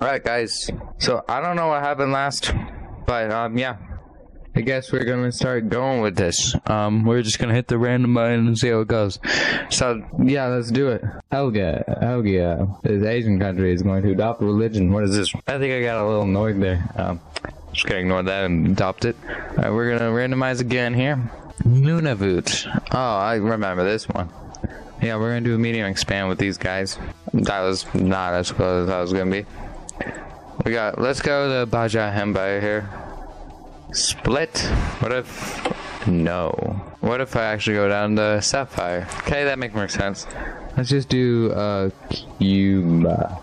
Alright guys, so I don't know what happened last, but yeah, I guess we're gonna start going with this. We're just gonna hit the random button and see how it goes. So yeah, let's do it. Helga, this Asian country is going to adopt religion. What is this? I think I got a little annoyed there. Just gonna ignore that and adopt it. Alright, we're gonna randomize again here. Nunavut. Oh, I remember this one. Yeah, we're gonna do a medium expand with these guys. That was not as close as I was gonna be. Let's go to Baja Empire here. Split. What if, no. What if I actually go down to Sapphire? Okay, that makes more sense. Let's just do, Cuba.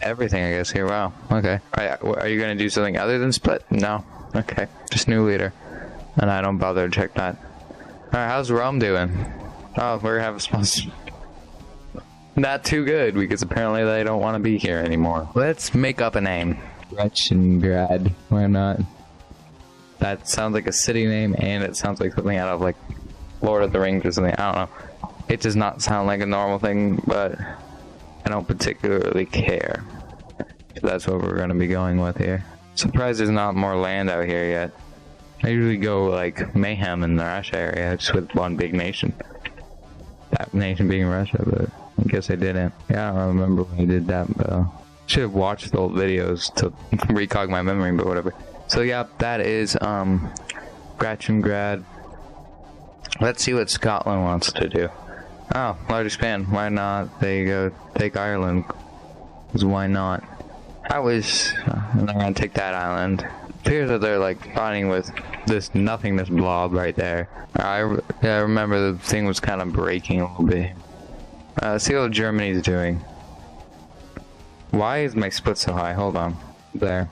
Everything, I guess, here. Wow. Okay. Are you gonna do something other than split? No. Okay. Just new leader. And I don't bother to check that. Alright, how's Rome doing? Oh, we're gonna have a sponsor. Not too good, because apparently they don't want to be here anymore. Let's make up a name. Gretchengrad. Why not? That sounds like a city name, and it sounds like something out of, like, Lord of the Rings or something. I don't know. It does not sound like a normal thing, but I don't particularly care. So that's what we're going to be going with here. Surprised there's not more land out here yet. I usually go, like, Mayhem in the Russia area, just with one big nation. That nation being Russia, but I guess I didn't. Yeah, I don't remember when I did that, but should have watched the old videos to recog my memory, but whatever. So yeah, that is Gretchengrad. Let's see what Scotland wants to do. Oh, large expand. Why not? They go take Ireland. Because why not? And they're gonna take that island. Appears that they're like fighting with this nothingness blob right there. I remember the thing was kind of breaking a little bit. Let's see what Germany's doing. Why is my split so high? Hold on. There.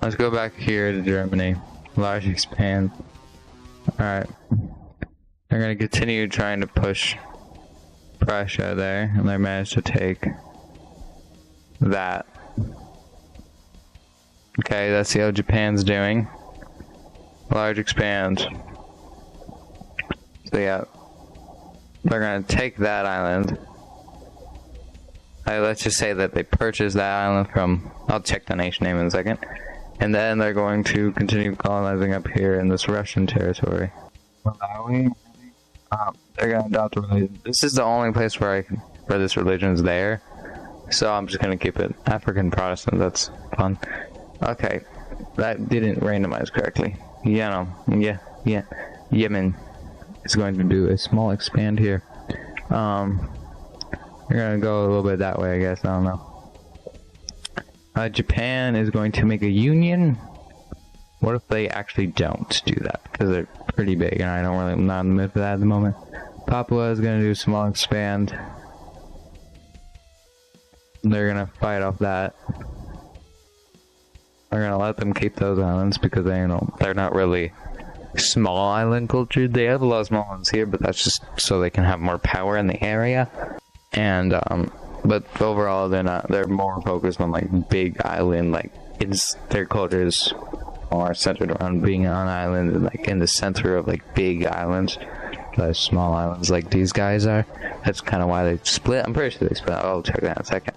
Let's go back here to Germany. Large expand. Alright. They're gonna continue trying to push Prussia there, and they managed to take that. Okay, let's see how Japan's doing. Large expand. So yeah. They're gonna take that island. Let's just say that they purchased that island from... I'll check the nation name in a second. And then they're going to continue colonizing up here in this Russian territory. Malawi? They're gonna adopt a religion. This is the only place where this religion is there. So I'm just gonna keep it African Protestant. That's fun. Okay. That didn't randomize correctly. Yemen is going to do a small expand here. We're gonna go a little bit that way, I guess. I don't know. Japan is going to make a union. What if they actually don't do that? Because they're pretty big, and I'm not in the mood for that at the moment. Papua is gonna do a small expand. They're gonna fight off that. We're gonna let them keep those islands because they're not really small island culture. They have a lot of small ones here, but that's just so they can have more power in the area. And but overall they're more focused on like big island, like their culture is more centered around being on island and like in the center of like big islands. The small islands like these guys are. That's kind of why they split. I'm pretty sure they split. I'll check that in a second.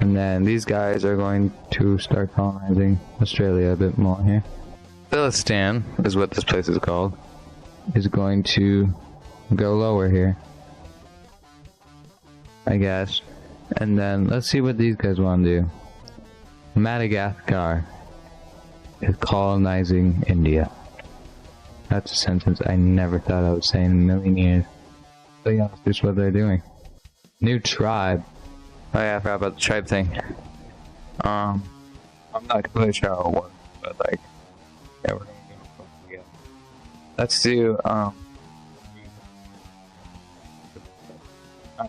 And then these guys are going to start colonizing Australia a bit more here. Philistan is what this place is called. Is going to go lower here, I guess. And then let's see what these guys want to do. Madagascar is colonizing India. That's a sentence I never thought I would say in a million years. So yeah, that's just what they're doing. New tribe. Oh yeah, I forgot about the tribe thing. I'm not completely sure how it works, but like, yeah, we're gonna go together. Let's do, not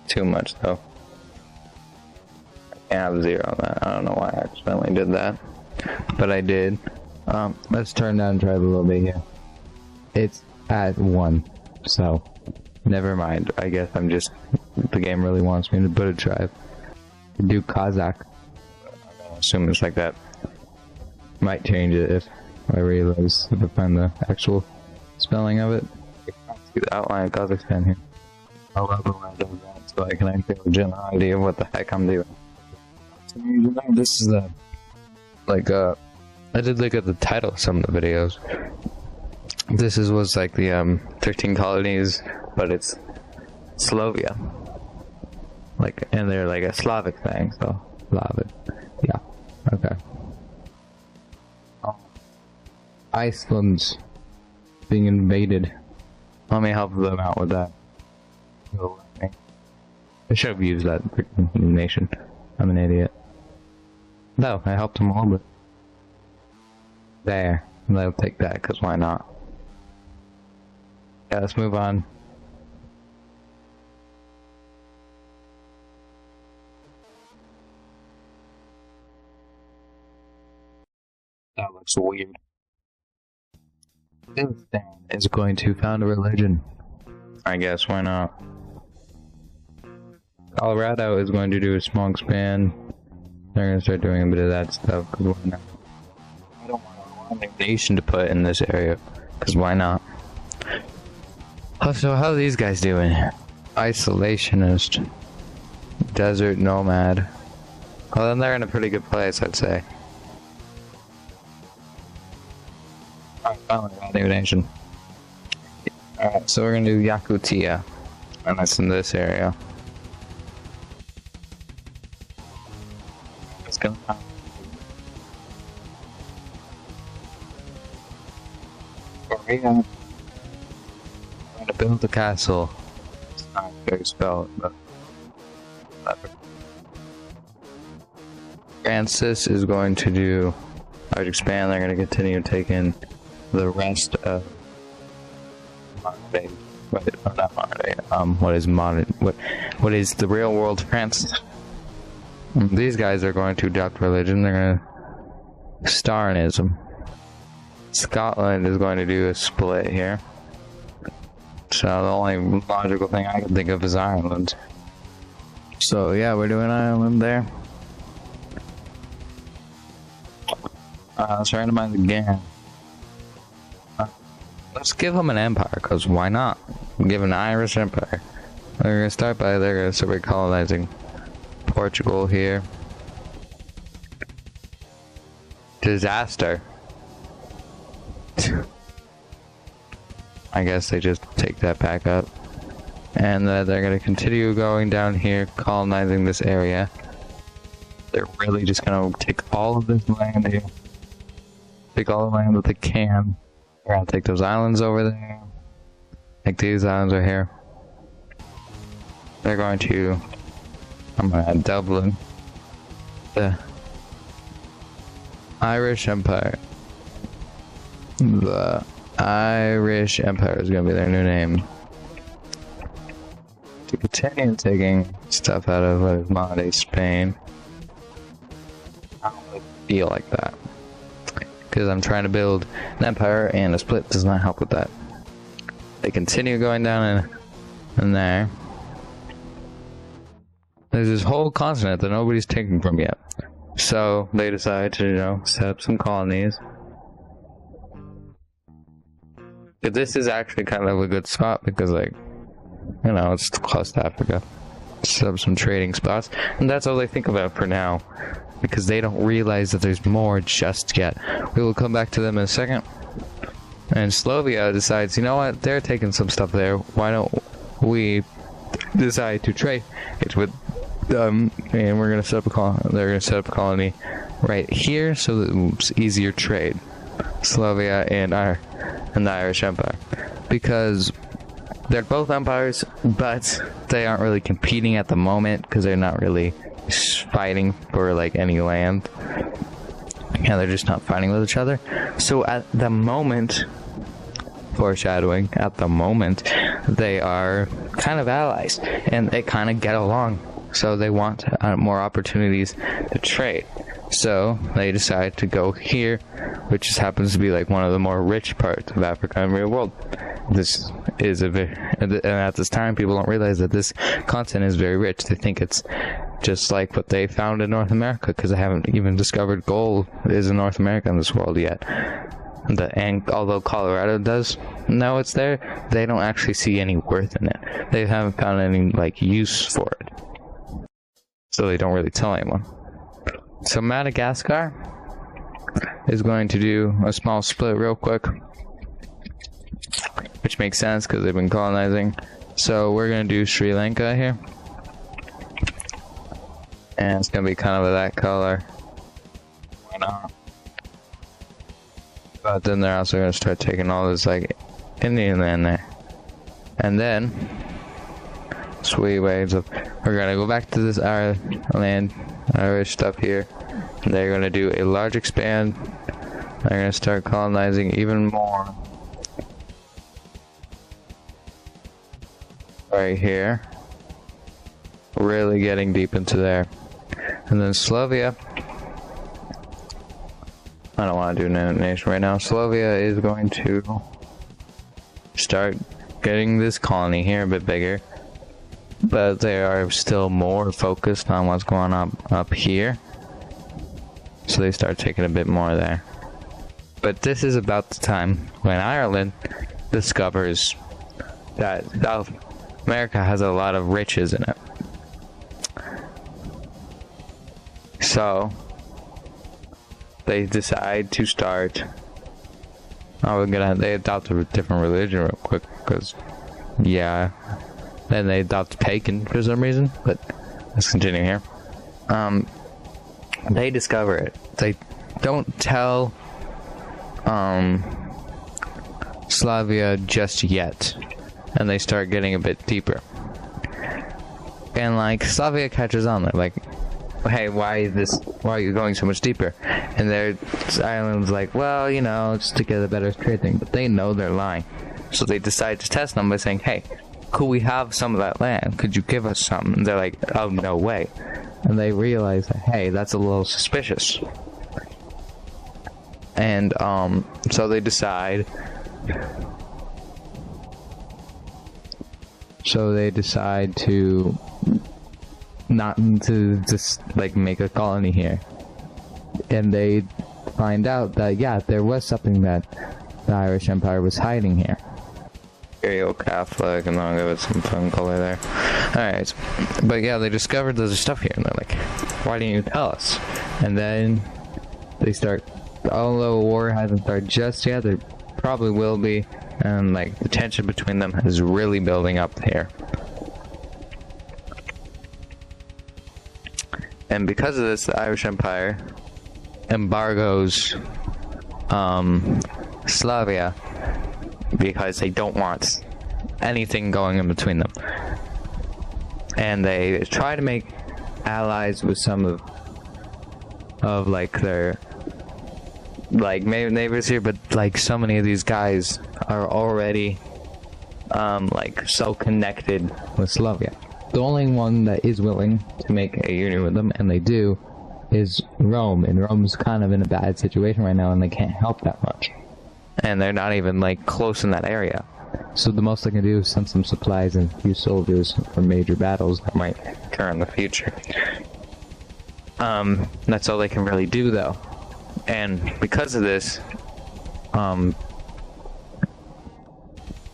too much though. I can't have 0 on that. I don't know why I accidentally did that, but I did. Let's turn down tribe a little bit here. It's at 1, so never mind. I guess the game really wants me to put a tribe. Do Kazakh. I'm gonna assume it's like that. Might change it if I realize, if I find the actual spelling of it. I see the outline of Kazakhstan here. I'll rub around that so I can actually have a general idea of what the heck I'm doing. This is the I did look at the title of some of the videos. This was like the 13 colonies, but it's Slovia. Like, and they're like a Slavic thing, so Slavic. Yeah. Okay. Iceland's being invaded. Let me help them out with that. I should have used that nation. I'm an idiot. No, I helped them a little bit. There. They'll take that, because why not? Yeah, let's move on. That looks weird. This is going to found a religion. I guess, why not? Colorado is going to do a small expand. They're going to start doing a bit of that stuff, because why not? I don't want a nation to put in this area, because why not? Oh, so how are these guys doing? Isolationist. Desert nomad. Well, then they're in a pretty good place, I'd say. Alright, finally, got a new nation. Alright, so we're gonna do Yakutia. And that's in this area. Let's go. Korea. I'm gonna build a castle. It's not very spelled, but Francis is going to do large expand. They're going to continue taking the rest of modern day. Not modern day. What is modern? What is the real world France? These guys are going to adopt religion. They're going to Stalinism. Scotland is going to do a split here. So the only logical thing I can think of is Ireland. So yeah, we're doing Ireland there. Let's randomize again. Let's give them an empire, because why not? Give an Irish empire. They're going to start by, they're going to start colonizing Portugal here. Disaster. I guess they just take that back up. And they're going to continue going down here, colonizing this area. They're really just going to take all of this land here. Take all the land that they can. They're going to take those islands over there. Like these islands are here. They're going to... I'm going to add Dublin. The Irish Empire. The Irish Empire is going to be their new name. To continue taking stuff out of what is modern day Spain. I don't really feel like that. Because I'm trying to build an empire, and a split does not help with that. They continue going down in there. There's this whole continent that nobody's taken from yet. So they decide to, you know, set up some colonies. But this is actually kind of a good spot because, like, you know, it's close to Africa. Set up some trading spots. And that's all they think about for now. Because they don't realize that there's more just yet. We will come back to them in a second. And Slovia decides, you know what, they're taking some stuff there. Why don't we decide to trade it with them? And we're gonna set up a colony. They're gonna set up a colony right here, so that it's easier trade. Slovia and the Irish Empire, because they're both empires, but they aren't really competing at the moment because they're not really fighting for like any land. Yeah, they're just not fighting with each other. So at the moment, foreshadowing, at the moment, they are kind of allies and they kind of get along. So they want more opportunities to trade. So they decide to go here, which just happens to be like one of the more rich parts of Africa and real world. This is and at this time, people don't realize that this continent is very rich. They think it's just like what they found in North America, because they haven't even discovered gold is in North America in this world yet. And although Colorado does know it's there, they don't actually see any worth in it. They haven't found any like use for it, so they don't really tell anyone. So Madagascar is going to do a small split real quick, which makes sense because they've been colonizing. So we're going to do Sri Lanka here, and it's going to be kind of that color. Why not? But then they're also going to start taking all this like Indian land there, and then sweet waves of we're going to go back to this land, Irish stuff here. They're going to do a large expand. They're going to start colonizing even more right here, really getting deep into there. And then Slovenia, I don't want to do a nation right now. Slovenia is going to start getting this colony here a bit bigger, but they are still more focused on what's going on up here, so they start taking a bit more there. But this is about the time when Ireland discovers that South America has a lot of riches in it. So they decide to start. They adopt a different religion real quick, because yeah. Then they adopt pagan for some reason, but let's continue here. They discover it. They don't tell Slavia just yet, and they start getting a bit deeper. And like Slavia catches on. They're like, "Hey, why are you going so much deeper?" And their island's like, "Well, you know, just to get a better trade thing." But they know they're lying, so they decide to test them by saying, "Hey, could we have some of that land? Could you give us some?" And they're like, "Oh, no way." And they realize that, hey, that's a little suspicious. And so they decide to not to just like make a colony here. And they find out that yeah, there was something that the Irish Empire was hiding here. Imperial Catholic, and I'll give it some fun color there. Alright, but yeah, they discovered there's stuff here, and they're like, why didn't you tell us? And then they start, although war hasn't started just yet, there probably will be, and like the tension between them is really building up here. And because of this, the Irish Empire embargoes Slavia, because they don't want anything going in between them. And they try to make allies with some of like their like neighbors here, but like so many of these guys are already like so connected with Slavia. The only one that is willing to make a union with them, and they do, is Rome, and Rome's kind of in a bad situation right now, and they can't help that much. And they're not even like close in that area. So the most they can do is send some supplies and a few soldiers for major battles that might occur in the future. That's all they can really do though. And because of this, the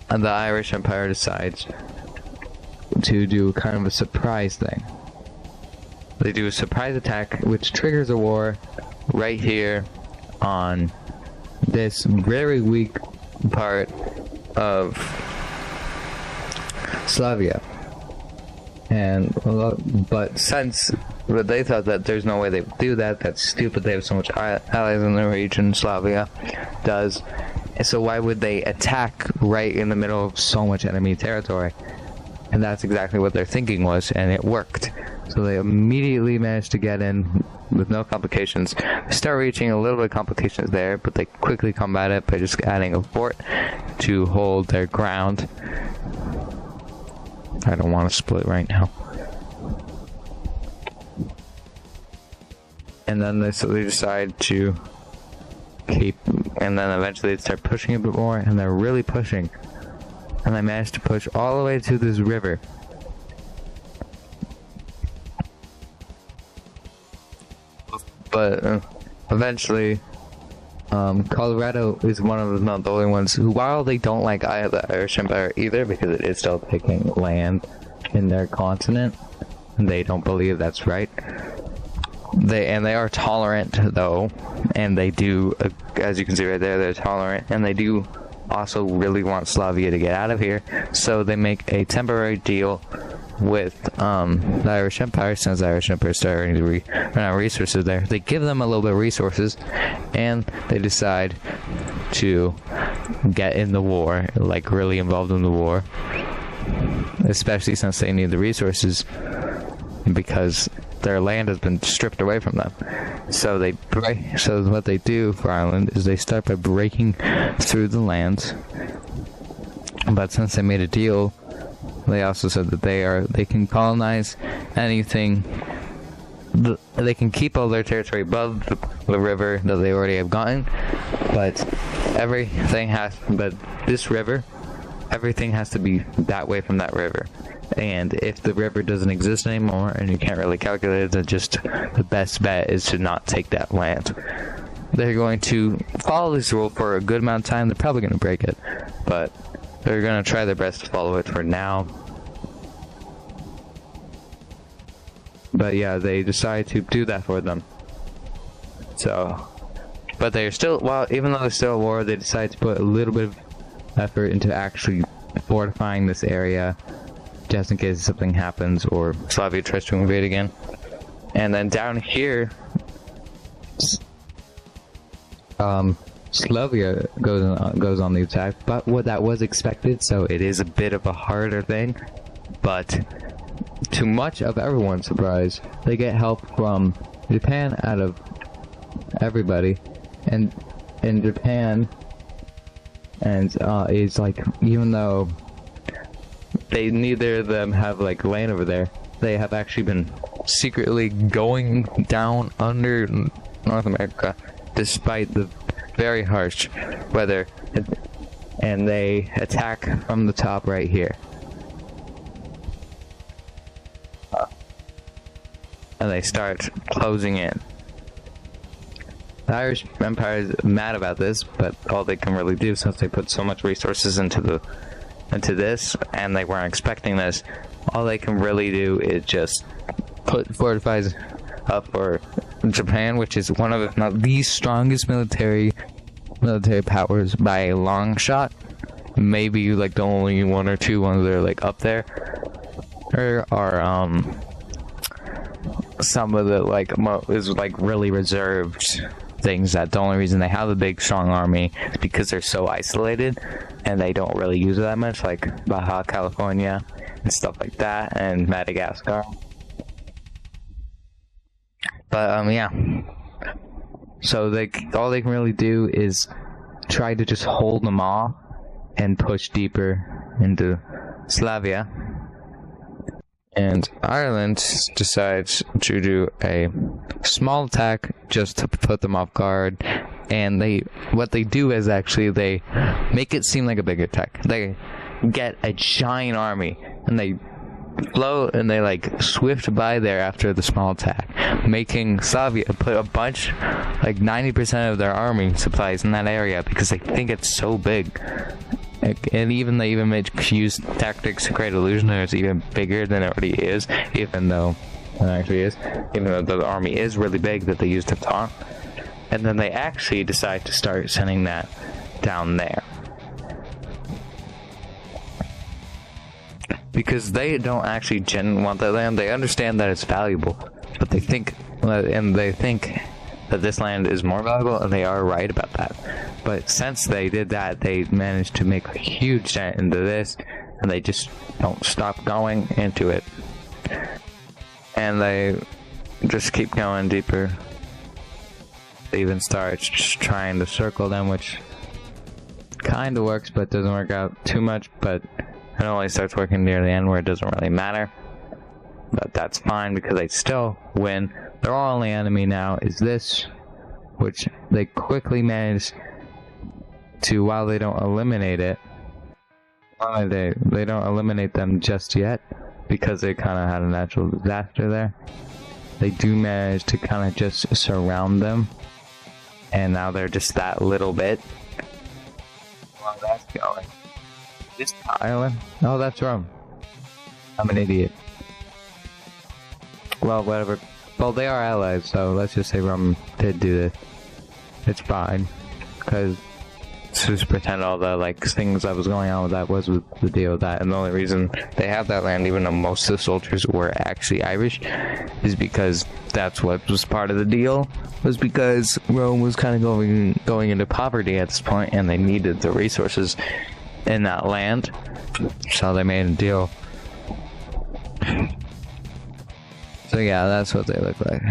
Irish Empire decides to do kind of a surprise thing. They do a surprise attack, which triggers a war right here on this very weak part of Slavia. And but since they thought that there's no way they would do that, that's stupid, they have so much allies in the region, Slavia does, and so why would they attack right in the middle of so much enemy territory? And that's exactly what their thinking was, and it worked. So they immediately managed to get in with no complications. They start reaching a little bit of complications there, but they quickly combat it by just adding a fort to hold their ground. I don't want to split right now. And then they decide to keep, and then eventually they start pushing a bit more, and they're really pushing. And they managed to push all the way to this river. But eventually, Colorado is one of not the only ones who, while they don't like the Irish Empire either, because it is still taking land in their continent, and they don't believe that's right, they are tolerant though, and they do, as you can see right there, they're tolerant, and they do also really want Slavia to get out of here, so they make a temporary deal with the Irish Empire. Since the Irish Empire is starting to run out of resources there, they give them a little bit of resources, and they decide to get in the war, like really involved in the war, especially since they need the resources because their land has been stripped away from them. So what they do for Ireland is they start by breaking through the land, but since they made a deal, they also said that they can colonize anything. They can keep all their territory above the river that they already have gotten, but this river, everything has to be that way from that river. And if the river doesn't exist anymore and you can't really calculate it, then just the best bet is to not take that land. They're going to follow this rule for a good amount of time. They're probably going to break it, but they're going to try their best to follow it for now. But yeah, they decide to do that for them. So, but they're still, even though they're still at war, they decide to put a little bit of effort into actually fortifying this area, just in case something happens or Slavia tries to invade again. And then down here, Slavia goes on the attack, but that was expected, so it is a bit of a harder thing. But to much of everyone's surprise, they get help from Japan out of everybody, and in Japan, and is like, even though they neither of them have like land over there, they have actually been secretly going down under North America despite the very harsh weather, and they attack from the top right here. And they start closing in. The Irish Empire is mad about this, but all they can really do, since they put so much resources into this, and they weren't expecting this, all they can really do is just put fortifies up for Japan, which is one of, if not the strongest military powers by a long shot. Maybe like the only one or two ones that are like up there are some of the like is like really reserved things that the only reason they have a big strong army is because they're so isolated and they don't really use it that much, like Baja California and stuff like that, and Madagascar. But yeah, so all they can really do is try to just hold them off and push deeper into Slavia. And Ireland decides to do a small attack just to put them off guard. And what they do is actually they make it seem like a big attack. They get a giant army and they float and they like swift by there after the small attack, making Slavia put a bunch, like 90% of their army supplies in that area because they think it's so big. And they even use tactics to create illusion that it's even bigger than it already is, even though it actually is, even though the army is really big that they use to taunt. And then they actually decide to start sending that down there, because they don't actually genuinely want that land. They understand that it's valuable, but they think that this land is more valuable, and they are right about that. But since they did that, they managed to make a huge dent into this, and they just don't stop going into it. And they just keep going deeper. They even start trying to circle them, which kind of works, but doesn't work out too much. But it only starts working near the end where it doesn't really matter. But that's fine because they still win. Their only enemy now is this, which they quickly manage to, while they don't eliminate it, they don't eliminate them just yet because they kind of had a natural disaster there. They do manage to kind of just surround them, and now they're just that little bit. Well, that's going. This island? Oh, that's Rome. I'm an idiot. Well, whatever. Well, they are allies, so let's just say Rome did do this. It's fine, because just pretend all the like things that was going on with that was with the deal with that, and the only reason they have that land, even though most of the soldiers were actually Irish, is because that's what was part of the deal. Was because Rome was kind of going into poverty at this point, and they needed the resources in that land, so they made a deal. So yeah, that's what they look like.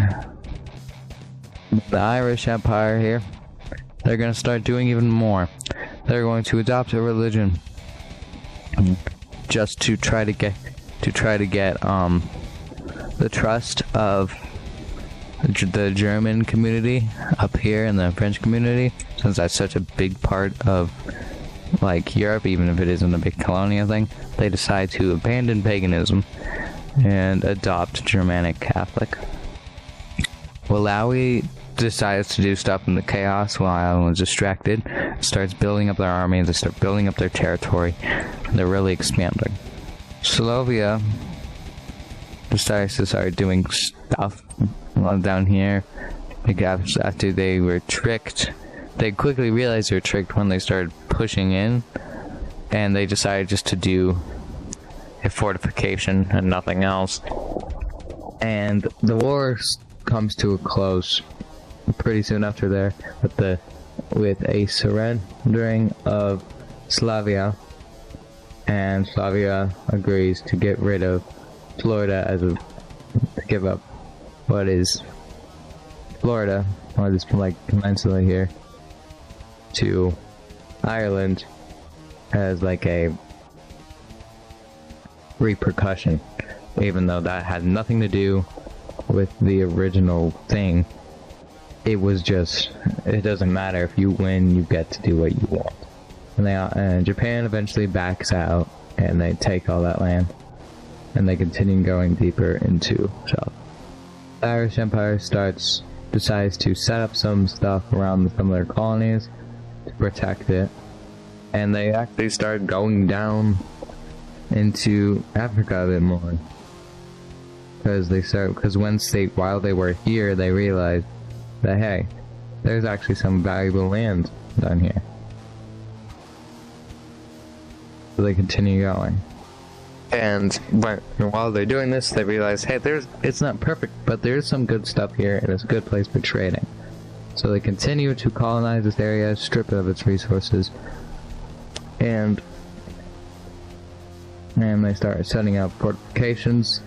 The Irish Empire here, they're going to start doing even more. They're going to adopt a religion just to try to get the trust of the German community up here and the French community, since that's such a big part of like Europe, even if it isn't a big colonial thing. They decide to abandon paganism and adopt Germanic Catholic. Walawi decides to do stuff in the chaos while everyone's distracted, starts building up their army, they start building up their territory, and they're really expanding. Slovia decides to start doing stuff down here, because after they were tricked, they quickly realized they were tricked when they started pushing in, and they decided just to do a fortification and nothing else. And the war comes to a close pretty soon after there, with a surrendering of Slavia, and Slavia agrees to get rid of Florida to give up what is Florida, or this like peninsula here, to Ireland as like a repercussion, even though that had nothing to do with the original thing. It was just, it doesn't matter, if you win, you get to do what you want. And Japan eventually backs out, and they take all that land, and they continue going deeper into south. The Irish Empire decides to set up some stuff around some of their colonies to protect it, and they actually start going down into Africa a bit more, because while they were here, they realized that hey, there's actually some valuable land down here. So they continue going, and while they're doing this, they realize, hey, it's not perfect, but there's some good stuff here, and it's a good place for trading. So they continue to colonize this area, strip it of its resources, and they start setting up fortifications.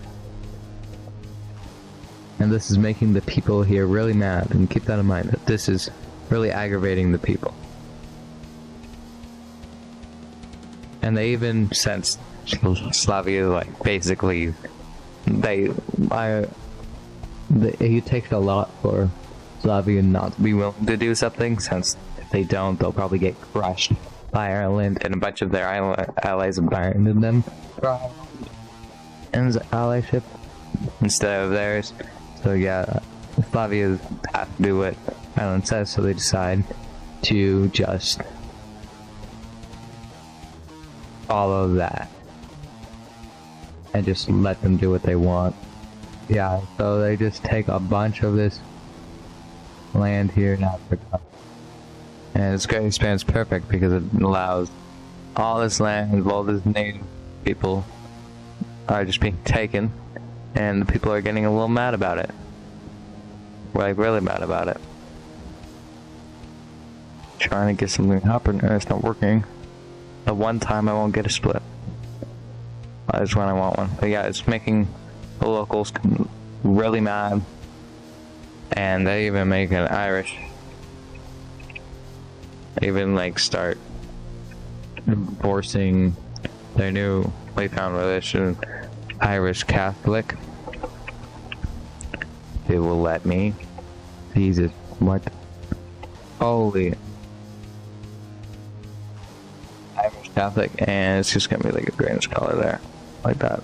And this is making the people here really mad, and keep that in mind, that this is really aggravating the people. And they even, since Slavia, like, basically, it takes a lot for Slavia not to be willing to do something, since if they don't, they'll probably get crushed by Ireland, and a bunch of their allies abandoned them and allyship instead of theirs. So yeah, Slavia have to do what Ireland says, so they decide to just follow that and just let them do what they want. Yeah, so they just take a bunch of this land here in Africa, and its great expanse is perfect because it allows all this land, all these native people are just being taken, and the people are getting a little mad about it. Like, really mad about it. Trying to get something happening, and it's not working. The one time I won't get a split. That is when I want one. But yeah, it's making the locals really mad. And they even make an Irish. They even, like, start enforcing their newly found religion, Irish Catholic. They will let me. Jesus, what? Holy. Irish Catholic, and it's just gonna be like a greenish color there, like that.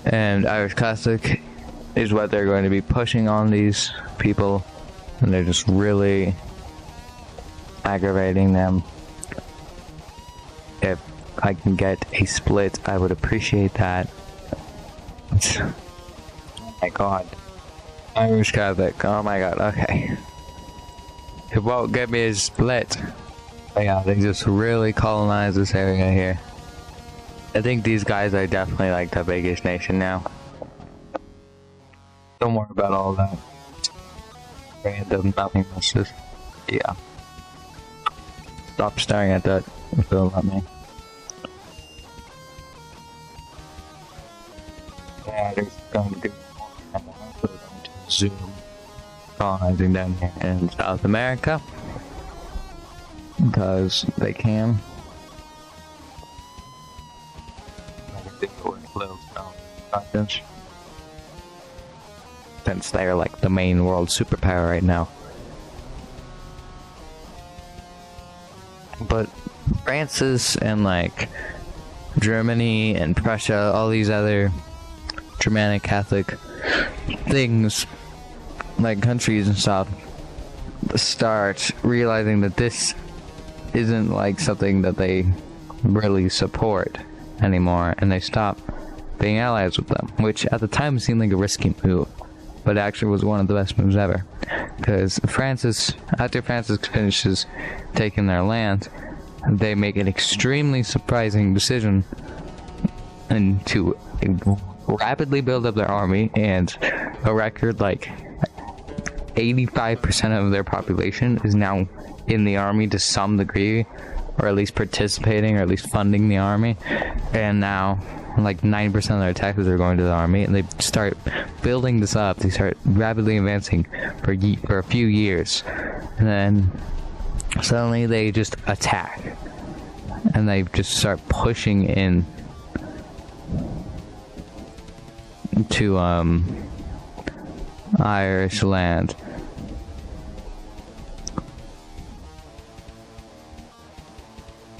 And Irish Catholic is what they're going to be pushing on these people, and they're just really aggravating them. If I can get a split, I would appreciate that. Oh my god. Irish Catholic. Oh my god, okay. It won't give me a split. But yeah, they just really colonized this area here. I think these guys are definitely like the biggest nation now. Don't worry about all that. Random nothingness. Yeah. Stop staring at that. Don't let me. Yeah, there's going to be zoom colonizing down here in South America because they can. Since they're like the main world superpower right now. But France's and like Germany and Prussia, all these other Germanic Catholic things, like countries and stuff, start realizing that this isn't like something that they really support anymore, and they stop being allies with them, which at the time seemed like a risky move, but actually was one of the best moves ever. Because after Francis finishes taking their land, they make an extremely surprising decision and to rapidly build up their army, and a record like 85% of their population is now in the army to some degree, or at least participating, or at least funding the army. And now like 9% of their taxes are going to the army, and they start building this up. They start rapidly advancing for a few years, and then suddenly they just attack, and they just start pushing in to Irish land.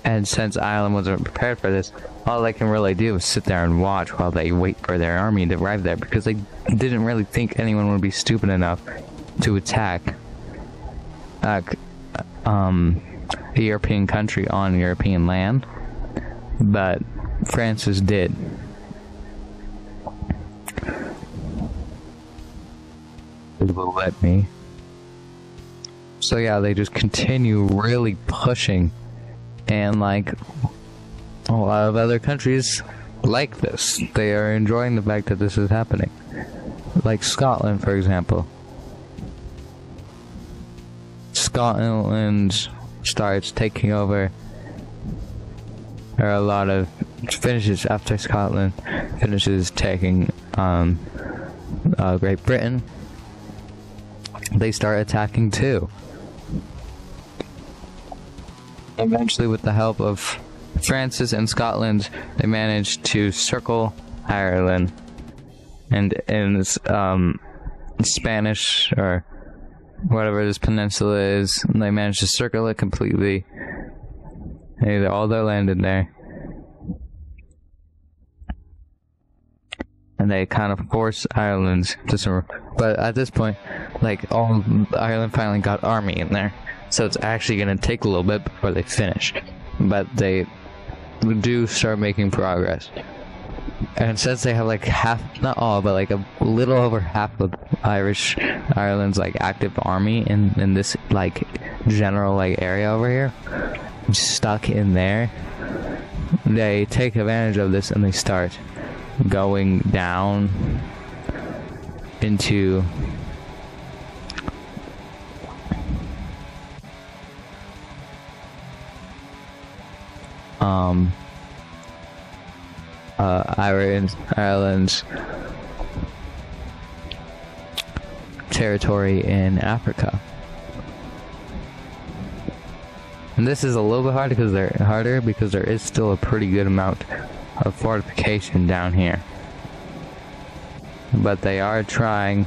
And since Ireland wasn't prepared for this, all they can really do is sit there and watch while they wait for their army to arrive there, because they didn't really think anyone would be stupid enough to attack a European country on European land. But Francis did. It will let me. So yeah, they just continue really pushing, and like a lot of other countries like this, they are enjoying the fact that this is happening. Like Scotland, for example. Scotland starts taking over, or a lot of finishes after Scotland finishes taking Great Britain. They start attacking too. Eventually, with the help of Francis and Scotland, they managed to circle Ireland, and in this Spanish, or whatever this peninsula is, they managed to circle it completely. They're all that landed there, and they kind of forced Ireland to surrender. But at this point, like, all Ireland finally got army in there, so it's actually going to take a little bit before they finish. But they do start making progress. And since they have like half, not all, but like a little over half of Ireland's like active army in this like general like area over here, stuck in there, they take advantage of this and they start going down into Ireland's territory in Africa. And this is a little bit harder because there is still a pretty good amount of fortification down here. But they are trying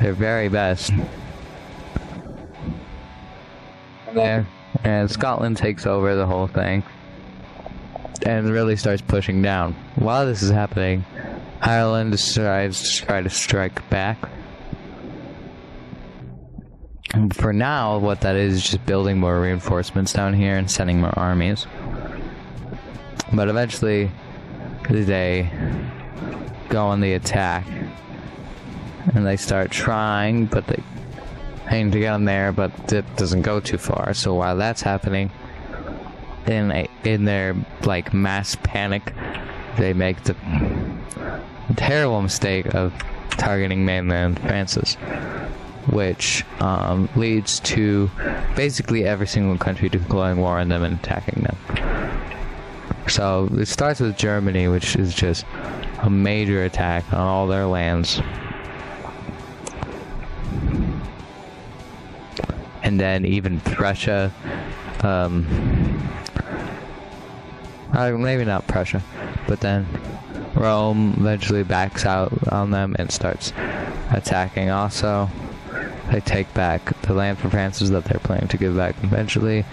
their very best. There, and Scotland takes over the whole thing and really starts pushing down. While this is happening, Ireland decides to try to strike back. And for now, what that is just building more reinforcements down here and sending more armies. But eventually, they go on the attack, and they start trying, but they aim to get them there, but it doesn't go too far. So while that's happening, in their like mass panic, they make the terrible mistake of targeting mainland Francis, which leads to basically every single country declaring war on them and attacking them. So it starts with Germany, which is just a major attack on all their lands. And then even Prussia, maybe not Prussia, but then Rome eventually backs out on them and starts attacking also. They take back the land from Francis that they're planning to give back eventually.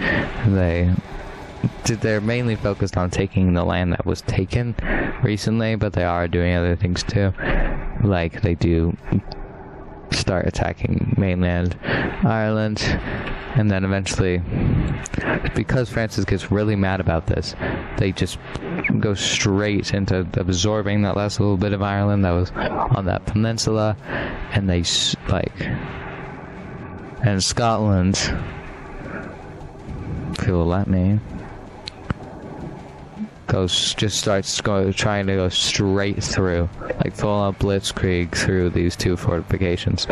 They're mainly focused on taking the land that was taken recently, but they are doing other things too. Like they do start attacking mainland Ireland, and then eventually, because Francis gets really mad about this, they just go straight into absorbing that last little bit of Ireland that was on that peninsula, and they and Scotland, if you'll let me, trying to go straight through, like full up blitzkrieg through these two fortifications.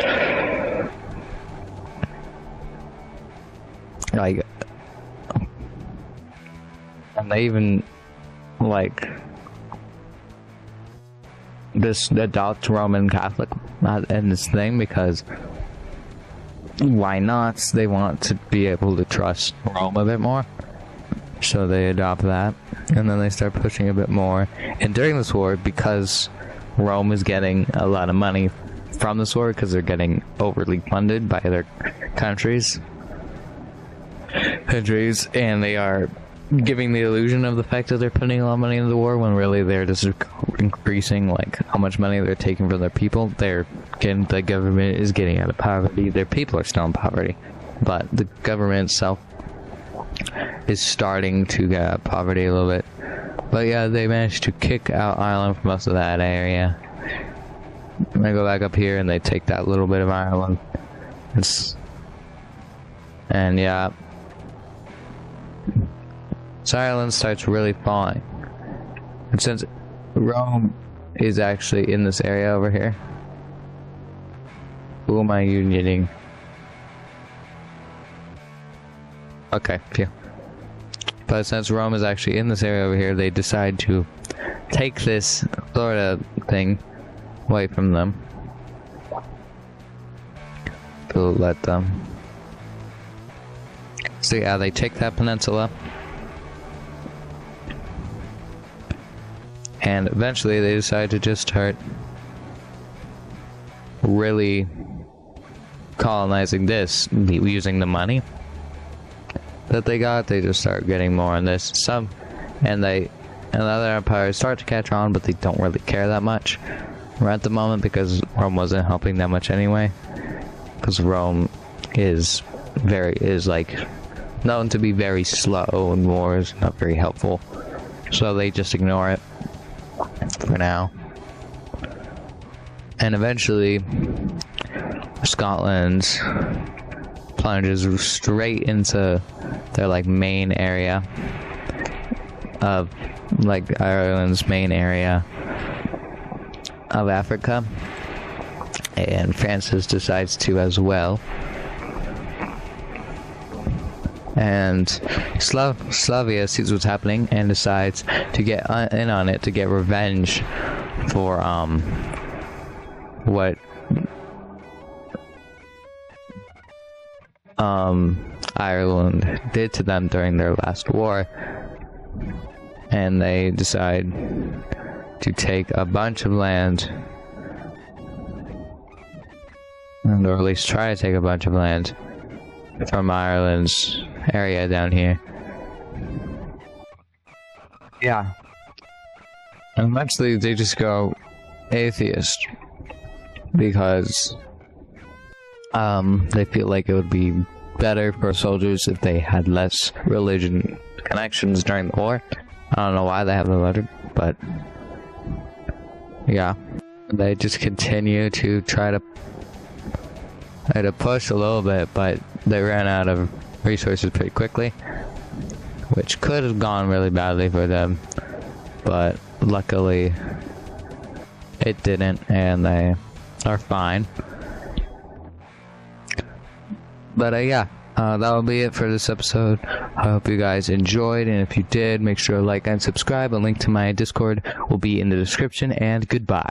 Like, and they even this adopt Roman Catholic in this thing, because why not? They want to be able to trust Rome a bit more. So they adopt that, and then they start pushing a bit more. And during this war, because Rome is getting a lot of money from this war, because they're getting overly funded by other countries, and they are giving the illusion of the fact that they're putting a lot of money into the war, when really they're just increasing how much money they're taking from their people. The government is getting out of poverty. Their people are still in poverty, but the government itself is starting to get out of poverty a little bit. But yeah, they managed to kick out Ireland from most of that area. And they go back up here and they take that little bit of Ireland. And yeah, so Ireland starts really falling. And since Rome is actually in this area over here, who am I unioning? Okay, phew. But since Rome is actually in this area over here, they decide to take this sort of thing away from them. To let them. So yeah, they take that peninsula. And eventually they decide to just start really colonizing this using the money that they got. They just start getting more on this. And the other empires start to catch on, but they don't really care that much at the moment, because Rome wasn't helping that much anyway. Because Rome is known to be very slow, and war is not very helpful. So they just ignore it for now. And eventually, Scotland plunges straight into their main area of Ireland's main area of Africa, and Francis decides to as well. And Slavia sees what's happening and decides to get in on it to get revenge for what Ireland did to them during their last war. And they decide to take a bunch of land, or at least try to take a bunch of land from Ireland's area down here. Yeah. And eventually they just go atheist, because they feel like it would be better for soldiers if they had less religion connections during the war. I don't know why they have the letter, but yeah. They just continue to try to push a little bit, but they ran out of resources pretty quickly, which could have gone really badly for them, but luckily it didn't, and they are fine. But yeah, that'll be it for this episode. I hope you guys enjoyed, and if you did, make sure to like and subscribe. A link to my Discord will be in the description, and goodbye.